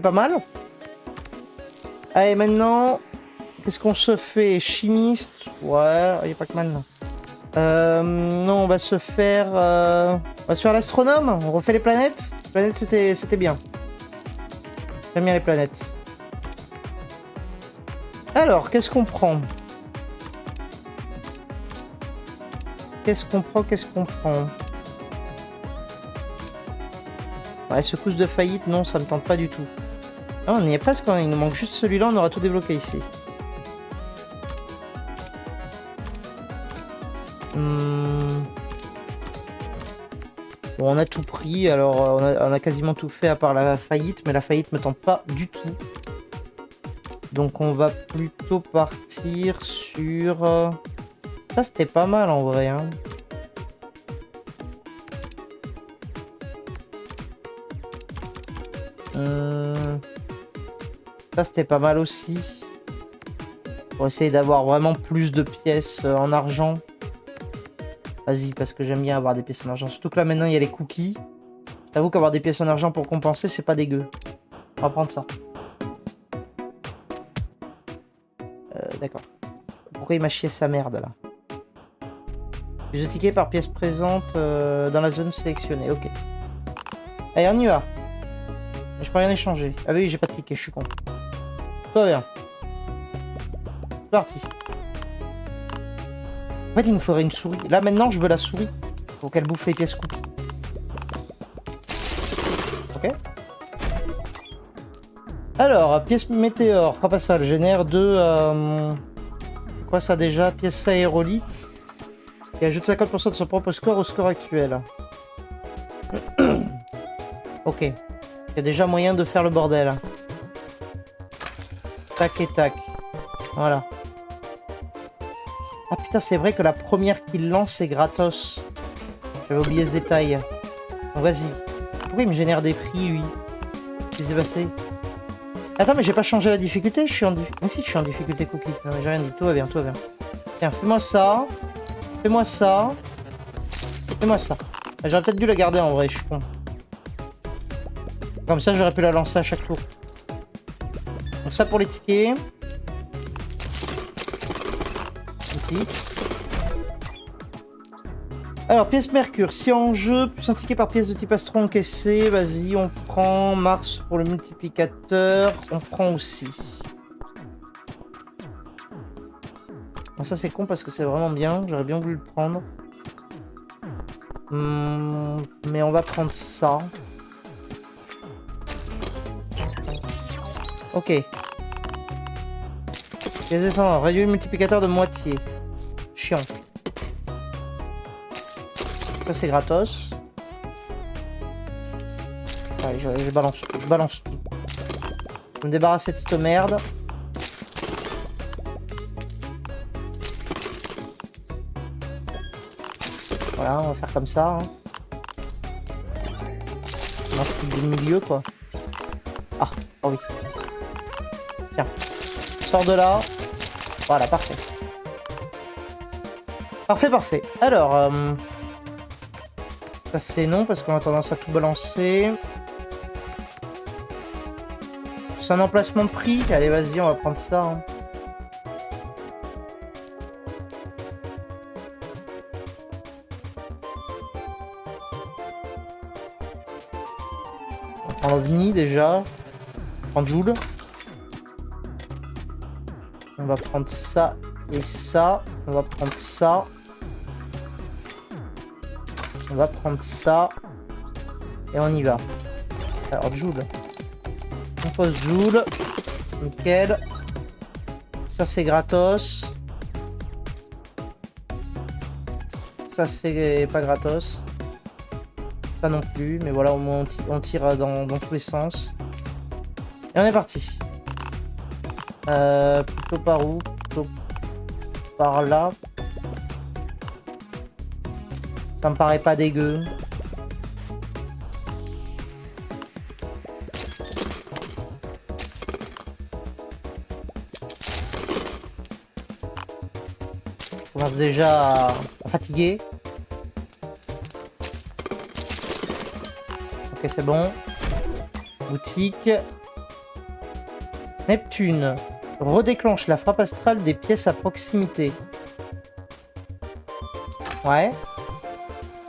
pas mal. Allez, maintenant, qu'est-ce qu'on se fait? Chimiste? Ouais, il y a Pac-Man là. Non, on va se faire... On va se faire l'astronome. On refait les planètes. Les planètes, c'était bien. J'aime bien les planètes. Alors, qu'est-ce qu'on prend? Qu'est-ce qu'on prend? Ouais, secousse de faillite, non, ça me tente pas du tout. Ah, on y est presque, hein. Il nous manque juste celui-là, on aura tout débloqué ici. Bon, on a tout pris, alors on a quasiment tout fait à part la faillite, mais la faillite me tente pas du tout. Donc on va plutôt partir sur... Ça c'était pas mal en vrai, hein. Ça c'était pas mal aussi. Pour essayer d'avoir vraiment plus de pièces en argent. Vas-y, parce que j'aime bien avoir des pièces en argent. Surtout que là maintenant il y a les cookies. J'avoue qu'avoir des pièces en argent pour compenser, c'est pas dégueu. On va prendre ça. D'accord. Pourquoi il m'a chié sa merde là? Plus de tickets par pièce présente dans la zone sélectionnée. Ok. Allez, on y va. Je peux rien échanger. Ah oui, j'ai pas de ticket, je suis con. Tout va bien. C'est parti. En fait, il me faudrait une souris. Là, maintenant, je veux la souris. Pour qu'elle bouffe les pièces cookies. Ok. Alors, pièce météore. Pas ça, elle génère deux... quoi ça déjà? Pièce aérolite. Et ajoute 50% de son propre score au score actuel. Ok. Il y a déjà moyen de faire le bordel. Tac et tac. Voilà. Ah putain, c'est vrai que la première qu'il lance, c'est gratos. J'avais oublié ce détail. Donc vas-y. Pourquoi il me génère des prix, lui? Qu'est-ce qui s'est passé? Attends, mais j'ai pas changé la difficulté, je suis en difficulté. Mais si, je suis en difficulté cookie. Non, mais j'ai rien dit. Tout va bien, tout va bien. Tiens, fais-moi ça. Fais-moi ça. Fais-moi ça. J'aurais peut-être dû la garder en vrai, je suis con. Comme ça, j'aurais pu la lancer à chaque tour. Donc ça pour les tickets. Ici. Alors, pièce Mercure. Si en jeu, plus un ticket par pièce de type Astro encaissé, vas-y, on prend Mars pour le multiplicateur. On prend aussi. Bon, ça c'est con parce que c'est vraiment bien. J'aurais bien voulu le prendre. Mais on va prendre ça. Ok. Pièce descendante. Réduire le multiplicateur de moitié. Chiant. Ça c'est gratos. Allez, je balance tout. Je balance tout. Je vais me débarrasser de cette merde. Voilà, on va faire comme ça. Hein. Non, c'est du milieu quoi. Ah, oh oui. Tiens. Sors de là. Voilà, parfait. Parfait, parfait. Alors, ça c'est non parce qu'on a tendance à tout balancer. C'est un emplacement de prix. Allez, vas-y, on va prendre ça. Hein. On va prendre OVNI déjà. On va prendre Joule. On va prendre ça et ça. On va prendre ça. On va prendre ça. Et on y va. Alors, Joule. On pose Joule. Nickel. Ça, c'est gratos. Ça, c'est pas gratos. Ça non plus. Mais voilà, au moins, on tire dans tous les sens. Et on est parti. Plutôt par où? Plutôt par là. Ça me paraît pas dégueu. Je commence déjà à fatiguer. Ok, c'est bon. Boutique. Neptune. Redéclenche la frappe astrale des pièces à proximité. Ouais.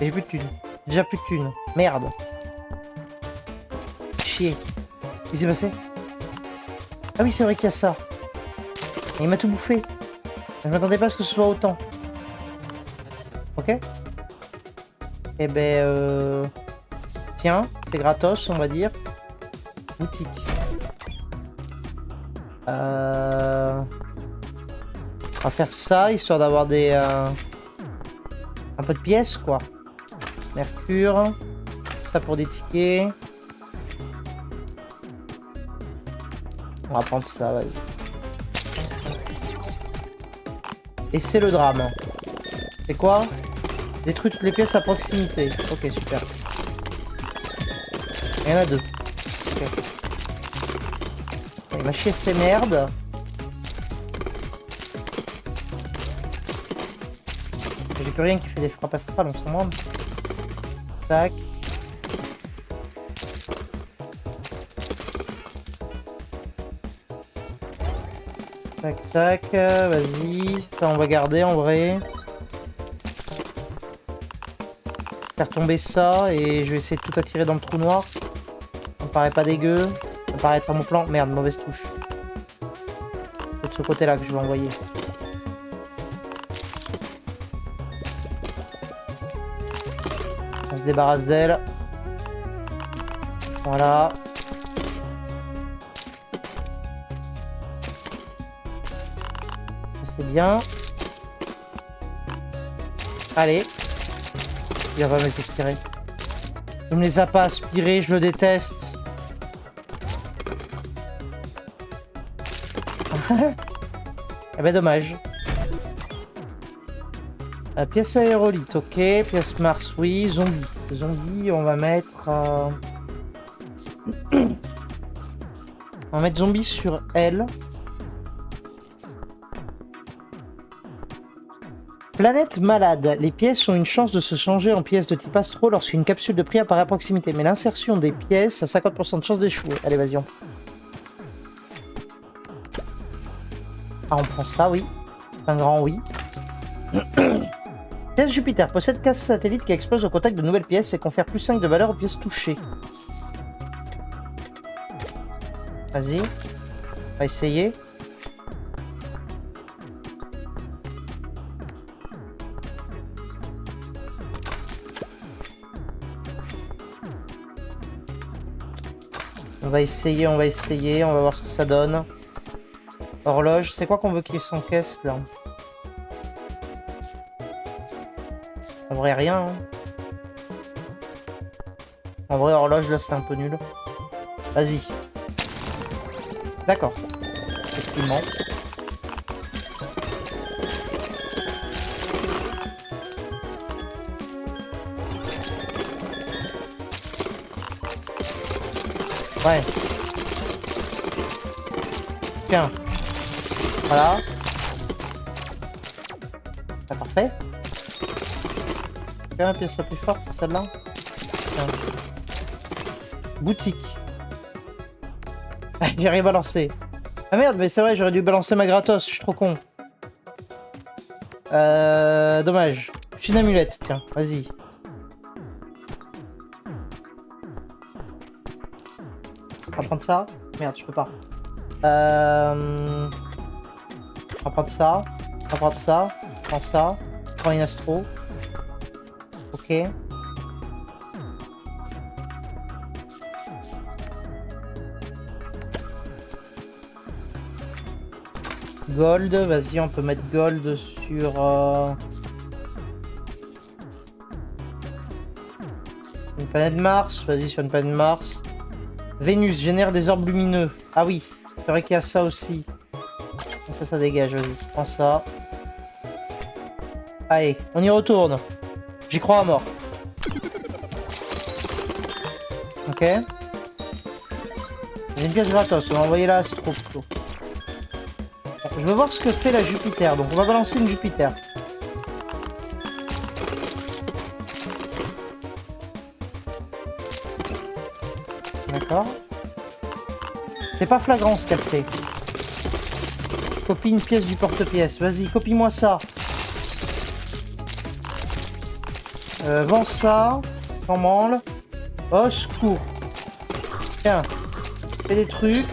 Et j'ai plus de thunes. Déjà plus de thunes. Merde. Chier. Qu'est-ce qui s'est passé? Ah oui, c'est vrai qu'il y a ça. Et il m'a tout bouffé. Je m'attendais pas à ce que ce soit autant. Ok. Eh ben... Tiens, c'est gratos, on va dire. Boutique. On va faire ça, histoire d'avoir des... un peu de pièces, quoi. Mercure. Ça pour des tickets. On va prendre ça, vas-y. Et c'est le drame. C'est quoi? Détruire toutes les pièces à proximité. Ok, super. Il y en a deux. Ok. Il m'a chié ces merdes. J'ai plus rien qui fait des frappes astrales, on s'en rend. Tac. Tac, tac. Vas-y. Ça, on va garder en vrai. Faire tomber ça et je vais essayer de tout attirer dans le trou noir. Ça me paraît pas dégueu. Ça me paraît être à mon plan. Merde, mauvaise touche. C'est de ce côté-là que je vais envoyer. On se débarrasse d'elle. Voilà. C'est bien. Allez. Il va pas me les aspirer. Il me les a pas aspirés, je le déteste. Eh ben dommage. Pièce aérolite, ok. Pièce Mars, oui. Zombie. Zombie, on va mettre... on va mettre zombie sur elle. Planète malade. Les pièces ont une chance de se changer en pièces de type astro lorsqu'une capsule de prix apparaît à proximité. Mais l'insertion des pièces a 50% de chance d'échouer. Allez, vas-y. Ah, on prend ça, oui. C'est un grand oui. Pièce Jupiter. Possède 15 satellites qui explosent au contact de nouvelles pièces et confère plus 5 de valeur aux pièces touchées. Vas-y. On va essayer. On va essayer, on va voir ce que ça donne. Horloge, c'est quoi qu'on veut qu'il s'encaisse là? En vrai, rien. Hein. En vrai, horloge là, c'est un peu nul. Vas-y. D'accord. Effectivement. Ouais. Tiens. Voilà. Ah, parfait. Quelle pièce la plus forte, c'est celle-là? Boutique. J'arrive à lancer. Ah merde, mais c'est vrai, j'aurais dû balancer ma gratos, je suis trop con. Dommage. Je suis une amulette, tiens, vas-y. On va prendre ça. Merde, je peux pas. On va prendre ça. On va prendre ça. On prend ça. On prend une astro. Ok. Gold, vas-y, on peut mettre gold sur... une planète Mars. Vas-y, sur une planète Mars. Vénus génère des orbes lumineux. Ah oui, c'est vrai qu'il y a ça aussi. Ça dégage, vas-y. Prends ça. Allez, on y retourne. J'y crois à mort. Ok. J'ai une pièce gratos, on va envoyer la astro plutôt. Je veux voir ce que fait la Jupiter, donc on va balancer une Jupiter. D'accord. C'est pas flagrant ce qu'elle fait. Copie une pièce du porte-pièce. Vas-y, copie-moi ça. Vends ça. T'en branle. Oh, secours. Tiens. Fais des trucs.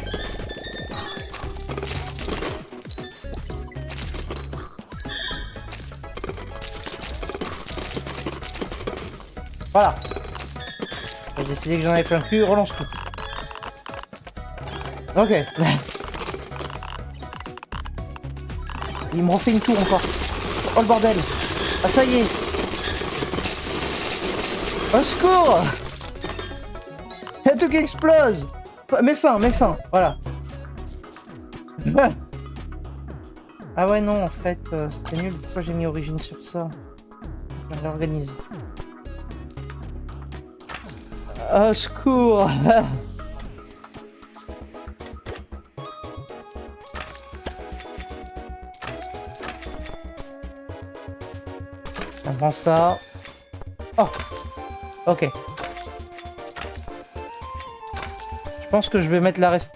Voilà. J'ai décidé que j'en avais plein le cul. Relance tout. Ok. Il me refait une tour encore. Oh le bordel. Ah ça y est. Au secours. Il y a tout qui explose. Mets fin. Voilà. Ah ouais non en fait c'était nul. Pourquoi j'ai mis origine sur ça? Je vais réorganiser. Au secours. On prend ça. Oh. Ok. Je pense que je vais mettre la reste...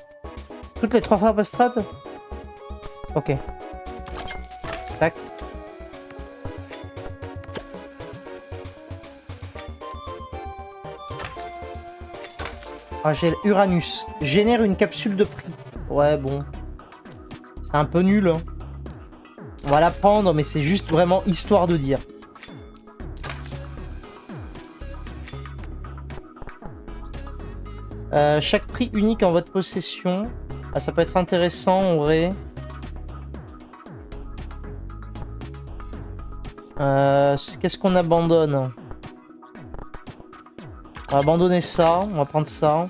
Toutes les 3 frappes strat. Ok. Tac. Ah, j'ai l'Uranus. Génère une capsule de prix. Ouais, bon. C'est un peu nul, hein. On va la prendre, mais c'est juste vraiment histoire de dire. Chaque prix unique en votre possession. Ah, ça peut être intéressant en vrai. Qu'est-ce qu'on abandonne? On va abandonner ça. On va prendre ça.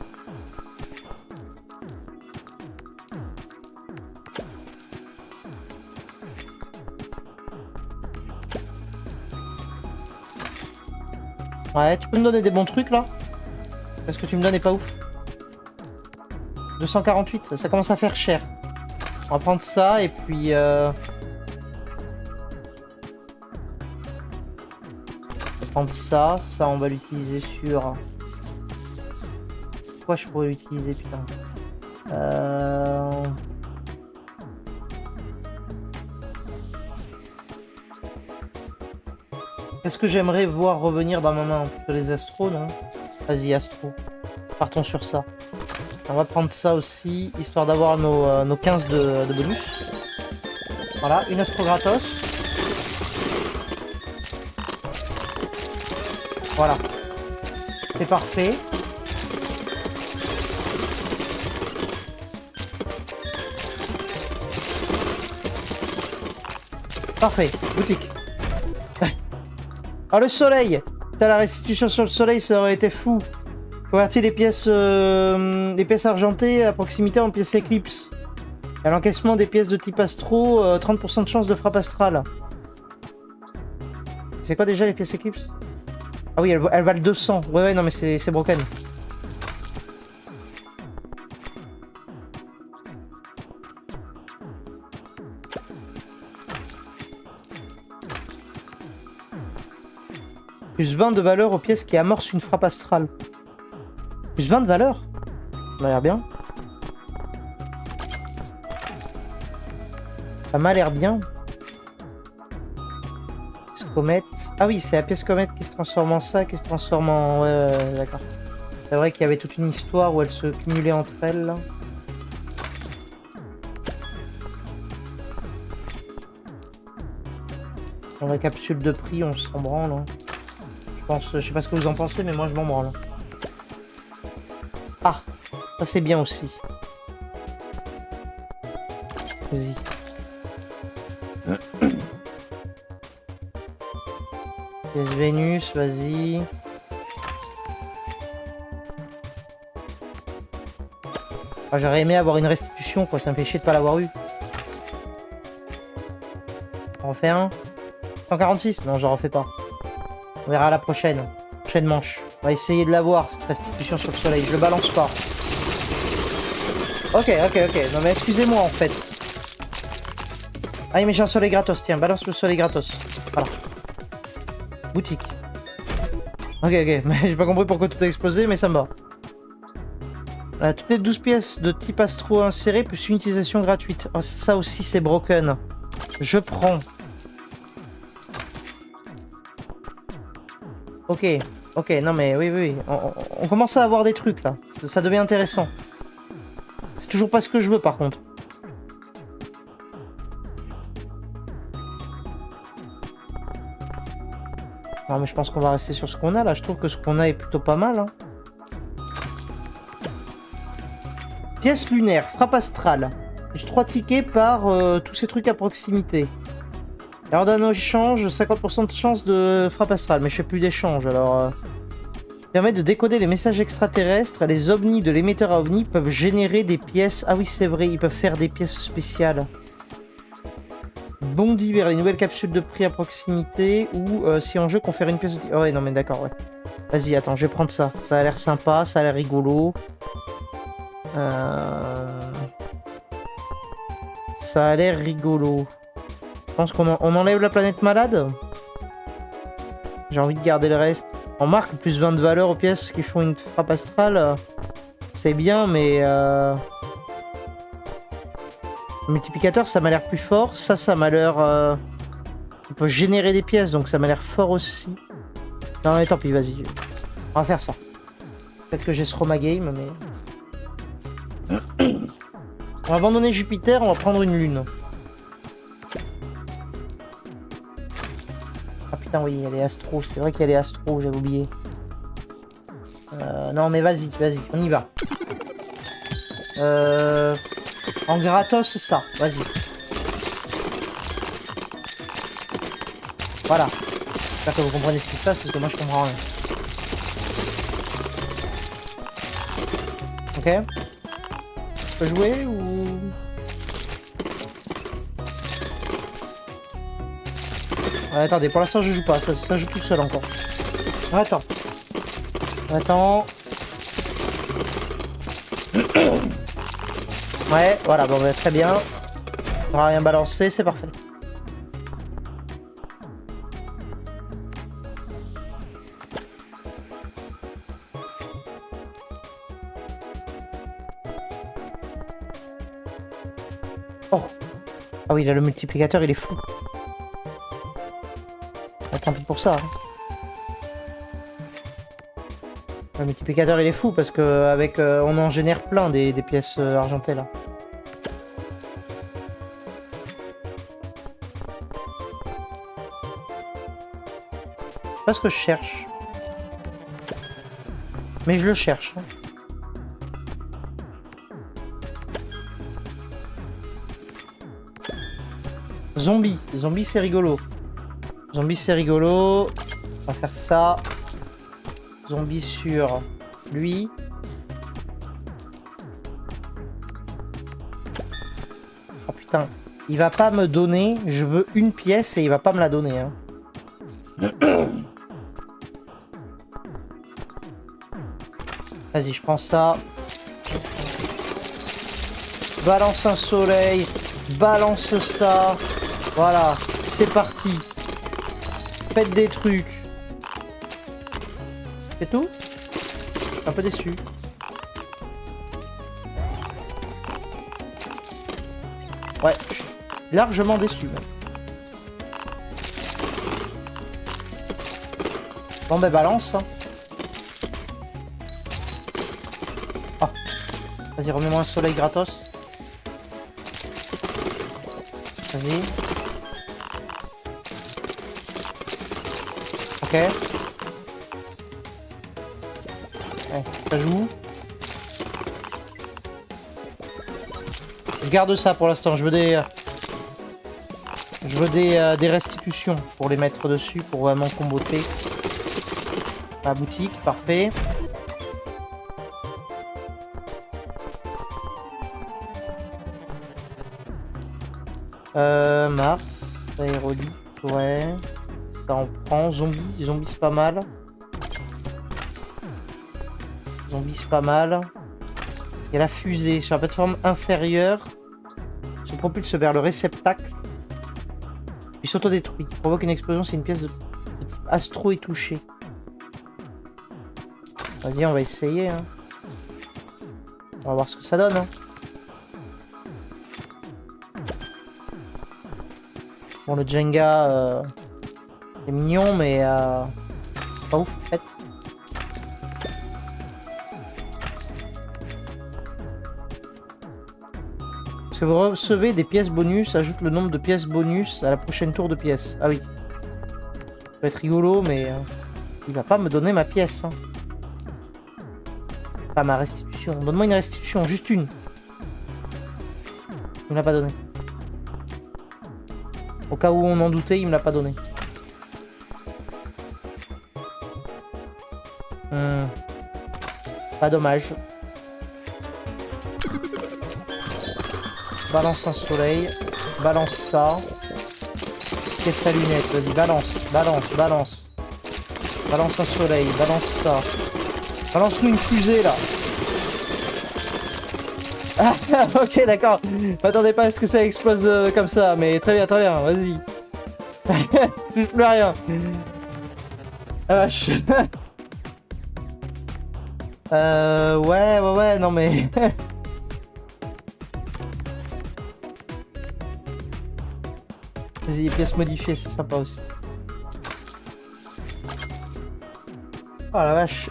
Ouais, tu peux me donner des bons trucs là? Parce que tu me donnes est pas ouf. 248, ça commence à faire cher. On va prendre ça et puis... On va prendre ça. Ça, on va l'utiliser sur... Quoi je pourrais l'utiliser, putain? Qu'est-ce que j'aimerais voir revenir dans ma main? Plutôt les astros, non? Vas-y, astro. Partons sur ça. On va prendre ça aussi, histoire d'avoir nos 15 de bonus. Voilà, une astro gratos. Voilà. C'est parfait. Parfait, boutique. Ah, le soleil! Putain, la restitution sur le soleil, ça aurait été fou. Convertir les pièces argentées à proximité en pièces éclipse. À l'encaissement des pièces de type astro, 30% de chance de frappe astrale. C'est quoi déjà les pièces éclipse? Ah oui, elles valent 200. Ouais, non, mais c'est broken. Plus 20 de valeur aux pièces qui amorcent une frappe astrale. Plus 20 de valeur? Ça m'a l'air bien. Ça m'a l'air bien. Pièce comète. Ah oui, c'est la pièce comète qui se transforme en ça, qui se transforme en... Ouais, d'accord. C'est vrai qu'il y avait toute une histoire où elles se cumulaient entre elles. Là. Dans la capsule de prix, on s'en branle. Hein. Je sais pas ce que vous en pensez, mais moi je m'en branle. Ah, ça c'est bien aussi. Vas-y. Pièce Vénus, vas-y. Ah, j'aurais aimé avoir une restitution, quoi. Ça me fait chier de pas l'avoir eu. On refait un. 146? Non, j'en refais pas. On verra la prochaine. Prochaine manche. On va essayer de l'avoir, cette restitution sur le soleil. Je le balance pas. Ok. Non mais excusez-moi en fait. Ah mais j'ai un soleil gratos. Tiens, balance le soleil gratos. Voilà. Boutique. Ok. Mais j'ai pas compris pourquoi tout a explosé, mais ça me va. Toutes les 12 pièces de type astro insérées plus une utilisation gratuite. Oh, ça aussi c'est broken. Je prends. Ok, ok, non mais oui. On commence à avoir des trucs là. Ça devient intéressant. C'est toujours pas ce que je veux par contre. Non mais je pense qu'on va rester sur ce qu'on a là. Je trouve que ce qu'on a est plutôt pas mal. Hein. Pièce lunaire, frappe astrale. Plus 3 tickets par tous ces trucs à proximité. Alors d'un échange, 50% de chance de frappe astrale. Mais je fais plus d'échange alors... Permet de décoder les messages extraterrestres. Les ovnis de l'émetteur à ovnis peuvent générer des pièces. Ah oui c'est vrai, ils peuvent faire des pièces spéciales. Bondi vers les nouvelles capsules de prix à proximité. Ou si en jeu confère une pièce de... Oh ouais non mais d'accord ouais. Vas-y attends, je vais prendre ça. Ça a l'air sympa, ça a l'air rigolo. Ça a l'air rigolo. Je pense qu'on enlève la planète malade. J'ai envie de garder le reste. On marque plus 20 de valeur aux pièces qui font une frappe astrale. C'est bien, mais... Le multiplicateur, ça m'a l'air plus fort. Ça m'a l'air... On peut générer des pièces, donc ça m'a l'air fort aussi. Non mais tant pis, vas-y. On va faire ça. Peut-être que j'ai ce Roma Game, mais... On va abandonner Jupiter, on va prendre une lune. Ah putain oui, elle est astro, c'est vrai qu'elle est astro, j'avais oublié. Non mais vas-y, on y va. En gratos ça, vas-y. Voilà. J'espère que vous comprenez ce qui se passe parce que moi je comprends rien. Ok. Je peux jouer ou... Ouais, attendez, pour l'instant je joue pas, ça joue tout seul encore. Attends. Ouais, voilà, bon bah, très bien. On va rien balancer, c'est parfait. Oh. Ah oui, là le multiplicateur il est fou. Ah, tant pis pour ça. Hein. Le multiplicateur il est fou parce que avec on en génère plein des pièces argentées là. C'est pas ce que je cherche. Mais je le cherche. Hein. Zombie. Zombie c'est rigolo. Zombie c'est rigolo. On va faire ça. Zombie sur lui. Oh putain. Il va pas me donner. Je veux une pièce et il va pas me la donner. Hein. Vas-y, je prends ça. Balance un soleil. Balance ça. Voilà. C'est parti. Faites des trucs. C'est tout? Un peu déçu. Ouais, je suis largement déçu. Même. Bon ben balance. Hein. Ah. Vas-y, remets-moi un soleil gratos. Vas-y. Ok. Ouais, ça joue. Je garde ça pour l'instant. Je veux des restitutions pour les mettre dessus pour vraiment comboter. La boutique, parfait. Mars, aérolite, ouais. Ça en prend. Zombie c'est pas mal. Zombie c'est pas mal. Il y a la fusée sur la plateforme inférieure. Se propulse vers le réceptacle. Puis s'autodétruit. Provoque une explosion si une pièce de type astro est touchée. Vas-y, on va essayer. Hein. On va voir ce que ça donne. Hein. Bon, le Jenga est mignon, mais c'est pas ouf en fait. Parce que vous recevez des pièces bonus, ajoute le nombre de pièces bonus à la prochaine tour de pièces. Ah oui. Ça va être rigolo, mais il va pas me donner ma pièce. Hein. Pas ma restitution. Donne-moi une restitution, juste une. Il me l'a pas donné. Au cas où on en doutait, il me l'a pas donné. Pas dommage. Balance un soleil. Balance ça. Caisse à lunettes. Vas-y, balance. Balance, balance. Balance un soleil. Balance ça. Balance-nous une fusée, là. Ah, ok, d'accord. M'attendez pas à ce que ça explose comme ça, mais très bien, vas-y. Je touche plus à rien. Ah vache. Ouais, non mais... Vas-y, pièces modifiées, c'est sympa aussi. Oh la vache.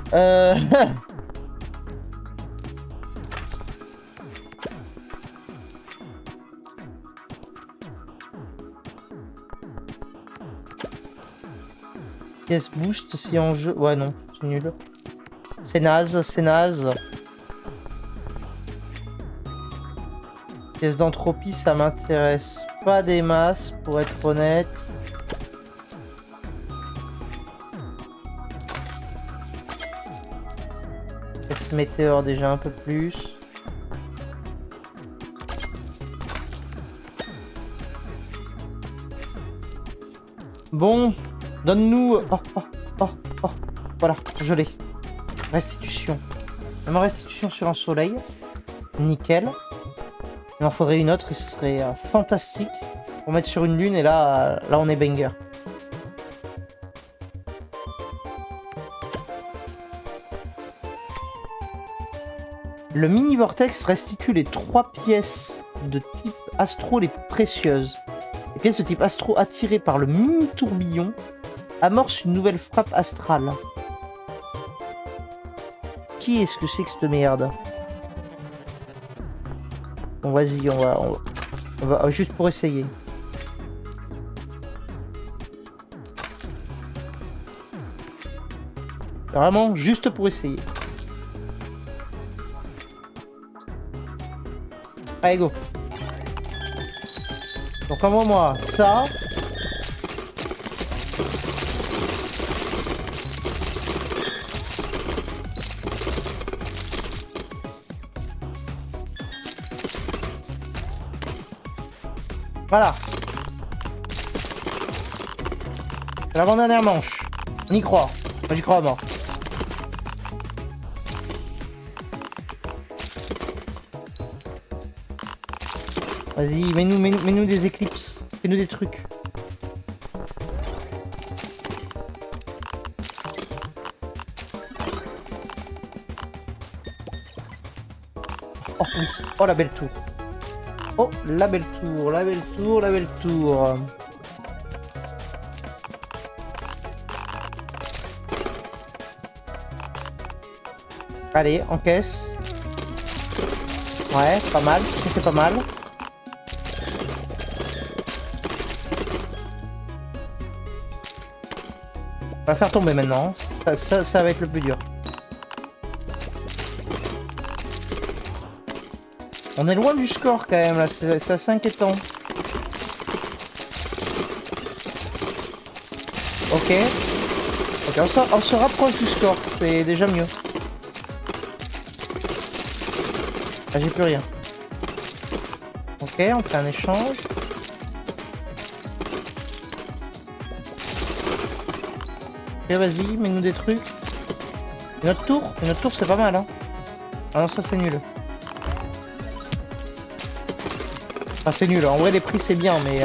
Pièce boost si en jeu... Ouais, non, c'est nul. C'est naze, c'est naze. Pièce d'entropie, ça m'intéresse pas des masses, pour être honnête. Pièce météore, déjà un peu plus. Bon, donne-nous... Oh, voilà, je l'ai. Restitution. Même restitution sur un soleil. Nickel. Il m'en faudrait une autre et ce serait fantastique. Pour mettre sur une lune et là on est banger. Le mini vortex restitue les 3 pièces de type astro les plus précieuses. Les pièces de type astro attirées par le mini tourbillon amorcent une nouvelle frappe astrale. Qui est-ce que c'est que cette merde? Bon, vas-y, on va juste pour essayer. Vraiment, juste pour essayer. Allez, go. Donc, envoie-moi ça. Voilà. C'est l'avant-dernière manche. On y croit. Moi j'y crois à mort. Vas-y, mets-nous des éclipses. Fais-nous des trucs. Oh oui. Oh la belle tour. Oh, la belle tour, la belle tour, la belle tour. Allez, encaisse. Ouais, pas mal, ça c'est pas mal. On va faire tomber maintenant, ça va être le plus dur. On est loin du score quand même là, c'est assez inquiétant. Ok. Ok, on se rapproche du score, c'est déjà mieux. Ah, j'ai plus rien. Ok, on fait un échange. Ok, vas-y, mets-nous des trucs. Une autre tour c'est pas mal hein. Ah non, ça c'est nul. Ah c'est nul, en vrai les prix c'est bien mais...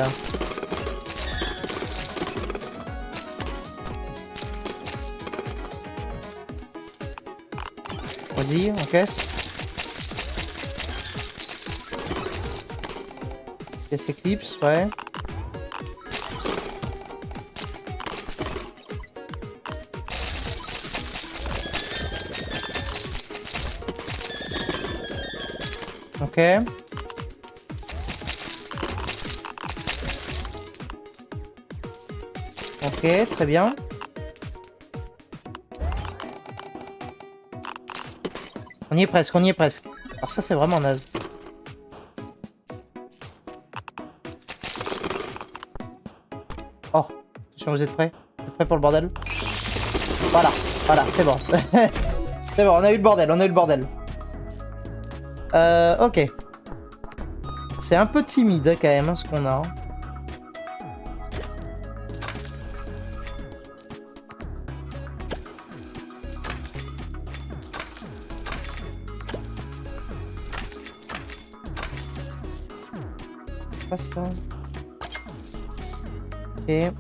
Vas-y, encaisse. Pièce Eclipse, ouais. Ok. Ok, très bien. On y est presque, on y est presque. Alors ça, c'est vraiment naze. Oh, attention, vous êtes prêts? Vous êtes prêts pour le bordel? Voilà, voilà, c'est bon. C'est bon, on a eu le bordel, on a eu le bordel. Ok. C'est un peu timide quand même, hein, ce qu'on a. Pas ça. Ok.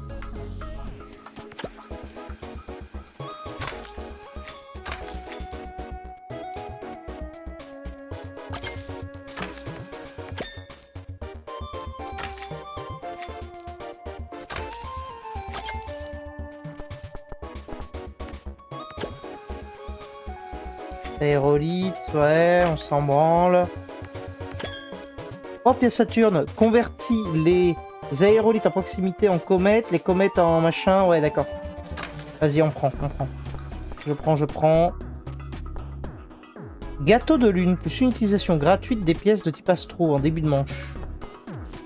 Aérolite, ouais, on s'en branle. Oh, pièce Saturne, convertit les aérolites à proximité en comètes, les comètes en machin, ouais, d'accord. Vas-y, on prend, on prend. Je prends. Gâteau de lune, plus une utilisation gratuite des pièces de type astro en début de manche.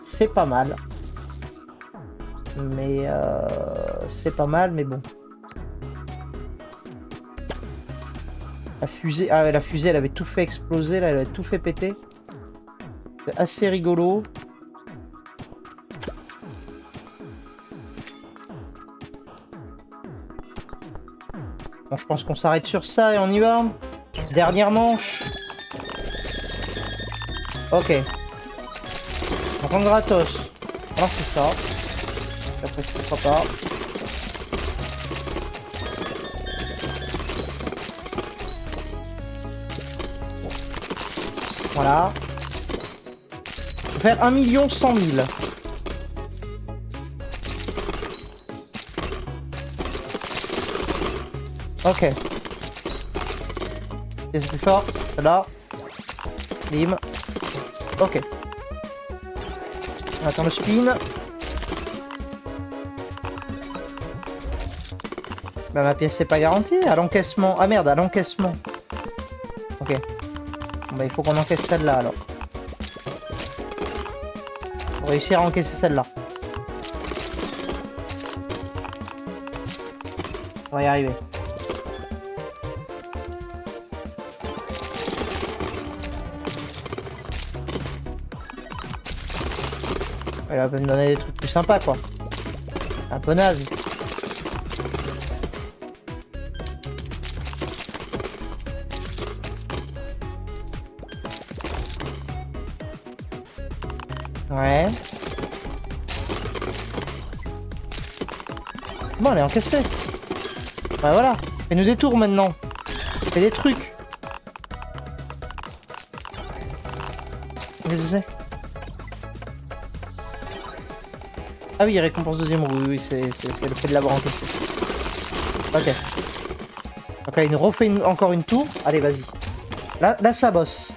C'est pas mal. Mais c'est pas mal, mais bon. La fusée, ah ouais, la fusée, elle avait tout fait exploser, là, elle avait tout fait péter. C'est assez rigolo. Bon, je pense qu'on s'arrête sur ça et on y va. Dernière manche. Ok. Donc en gratos. Alors c'est ça. Après, pourquoi pas. Voilà. On va faire 1 100 000. Ok. C'est plus fort. Là. Bim. Ok. On attend le spin. Bah ma pièce c'est pas garantie. À l'encaissement. Ah merde, à l'encaissement. Ok. Bon, bah il faut qu'on encaisse celle-là alors. Pour réussir à encaisser celle-là. On va y arriver. Elle va me donner des trucs plus sympas quoi. Un peu naze. Ouais. Bon, elle est encaissée. Bah voilà. Fais-nous des tours maintenant. Fais des trucs. Qu'est-ce que c'est? Ah oui, récompense deuxième roue. Oui, c'est le fait de l'avoir encaissé. Ok. Donc là, il nous refait encore une tour. Allez, vas-y. Là, ça bosse.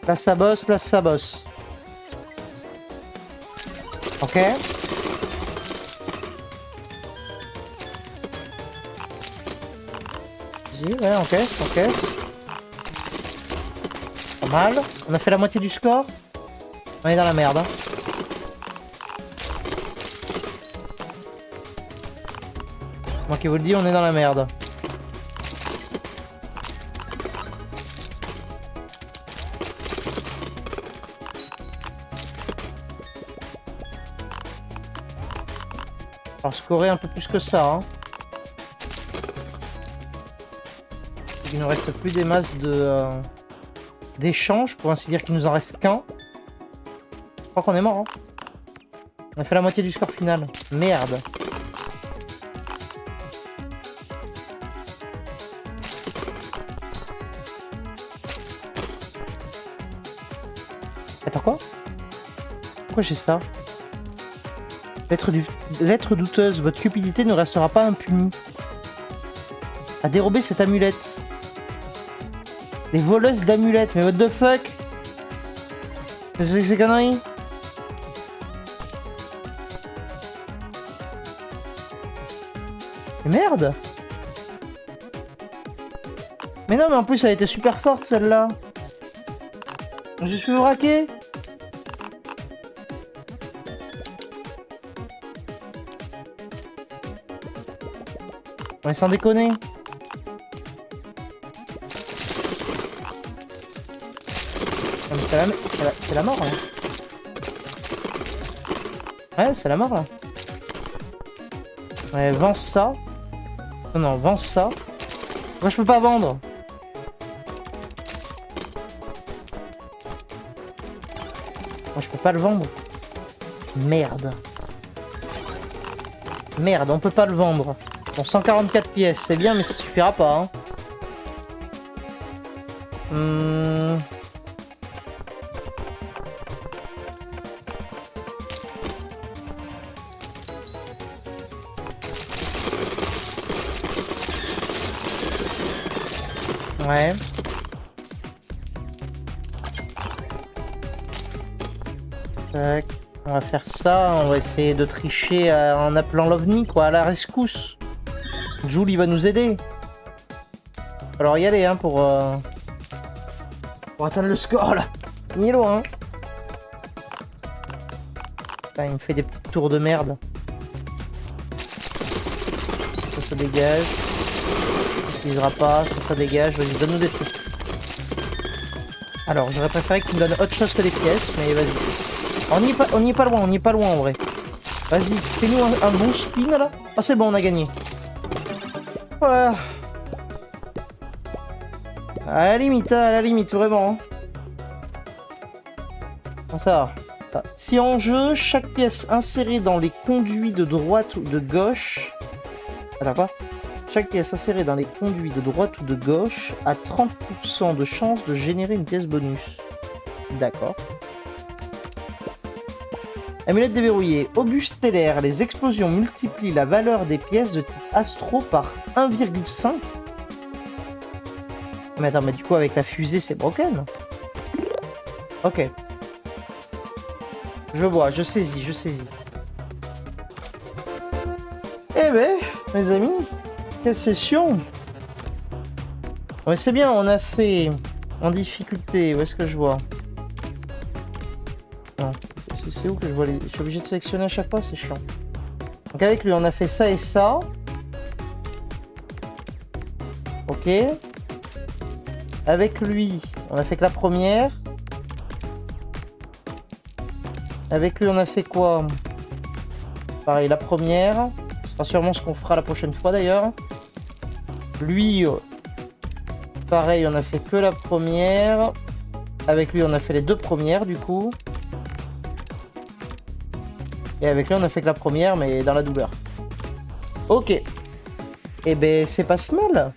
Là, ça bosse. Là, ça bosse. Ok. Vas-y, ouais, encaisse, encaisse. Pas mal. On a fait la moitié du score. On est dans la merde. Hein. Moi qui vous le dis, on est dans la merde. Alors scorer un peu plus que ça. Hein. Il ne reste plus des masses de d'échanges, pour ainsi dire qu'il nous en reste qu'un. Je crois qu'on est mort. Hein. On a fait la moitié du score final. Merde. Attends quoi? Pourquoi j'ai ça? Lettre douteuse. Votre cupidité ne restera pas impunie. À dérober cette amulette. Les voleuses d'amulettes. Mais what the fuck? Qu'est-ce que c'est que ces conneries? Mais merde! Mais non, mais en plus, elle était super forte, celle-là. Je suis braqué. Ouais, sans déconner. Non, mais c'est la mort, là. Ouais, c'est la mort, là. Ouais, vends ça. Non, non, vends ça. Moi, je peux pas vendre. Moi, je peux pas le vendre. Merde. Merde, on peut pas le vendre. Bon, 144 pièces, c'est bien, mais ça suffira pas. Hein. Ouais. Tac. On va faire ça, on va essayer de tricher en appelant l'OVNI, quoi, à la rescousse. Julie va nous aider. Alors y aller, hein, pour atteindre le score, là. Il est loin. Putain, il me fait des petites tours de merde. Ça dégage. Il n'utilisera pas, ça dégage. Vas-y, donne-nous des trucs. Alors, j'aurais préféré qu'il me donne autre chose que des pièces, mais vas-y. On n'y est pas loin, en vrai. Vas-y, fais-nous un bon spin, là. Ah, c'est bon, on a gagné. Voilà. À la limite, vraiment. Bon, ça va. Si en jeu, chaque pièce insérée dans les conduits de droite ou de gauche... Attends, quoi? Chaque pièce insérée dans les conduits de droite ou de gauche a 30% de chance de générer une pièce bonus. D'accord. Amulette déverrouillée. Obus stellaire. Les explosions multiplient la valeur des pièces de type Astro par 1,5. Mais attends, mais du coup avec la fusée c'est broken. Ok. Je vois, je saisis. Eh ben, mes amis, quelle session. Ouais, c'est bien, on a fait en difficulté. Où est-ce que je vois? Non. C'est où que je vois les... Je suis obligé de sélectionner à chaque fois, c'est chiant. Donc avec lui, on a fait ça et ça. Ok. Avec lui, on a fait que la première. Avec lui, on a fait quoi? Pareil, la première. Ce sera sûrement ce qu'on fera la prochaine fois d'ailleurs. Lui, pareil, on a fait que la première. Avec lui, on a fait les deux premières du coup. Et avec lui, on a fait que la première, mais dans la douleur. Ok. Et ben, c'est pas si mal.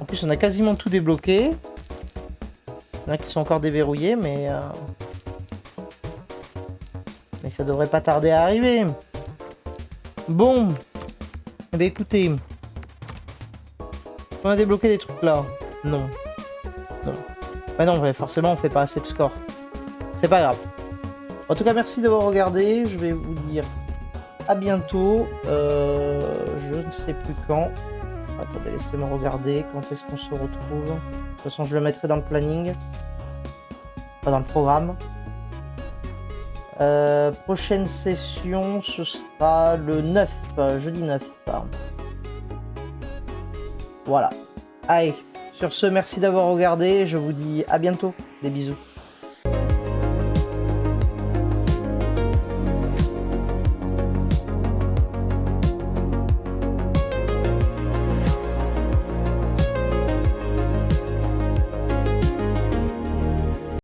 En plus, on a quasiment tout débloqué. Il y en a qui sont encore déverrouillés, mais ça devrait pas tarder à arriver. Bon. Eh ben, écoutez. On a débloqué des trucs là. Non. Non. Bah non, forcément, on fait pas assez de score. C'est pas grave. En tout cas, merci d'avoir regardé. Je vais vous dire à bientôt. Je ne sais plus quand. Attendez, laissez-moi regarder. Quand est-ce qu'on se retrouve? De toute façon, je le mettrai dans le planning. Pas dans le programme. Prochaine session, ce sera le 9. Jeudi 9. Voilà. Allez, sur ce, merci d'avoir regardé. Je vous dis à bientôt. Des bisous.